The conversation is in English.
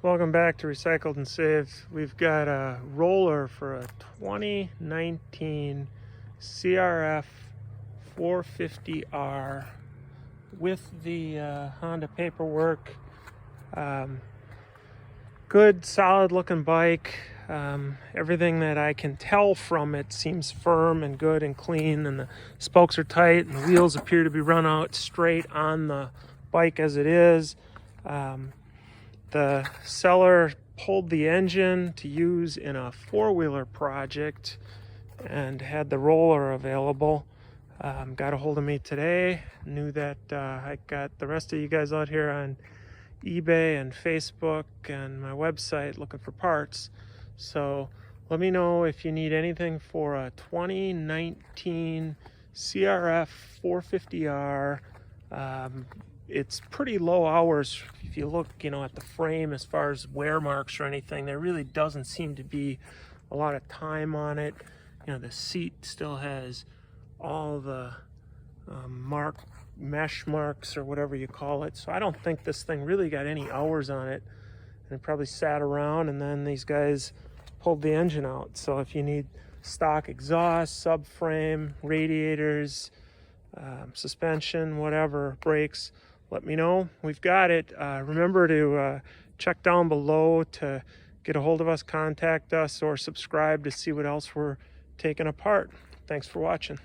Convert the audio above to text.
Welcome back to Recycled and Saved. We've got a roller for a 2019 Crf450r with the Honda paperwork. Good, solid looking bike. Everything that I can tell from it seems firm and good and clean, and the spokes are tight and the wheels appear to be run out straight on the bike as it is. The seller pulled the engine to use in a four-wheeler project and had the roller available. Got a hold of me today. Knew that I got the rest of you guys out here on eBay and Facebook and my website looking for parts. So let me know if you need anything for a 2019 CRF 450R. It's pretty low hours. If you look, at the frame as far as wear marks or anything, there really doesn't seem to be a lot of time on it. The seat still has all the mesh marks or whatever you call it. So I don't think this thing really got any hours on it. And it probably sat around and then these guys pulled the engine out. So if you need stock exhaust, subframe, radiators, suspension, whatever, brakes, let me know. We've got it. Remember to check down below to get a hold of us, contact us, or subscribe to see what else we're taking apart. Thanks for watching.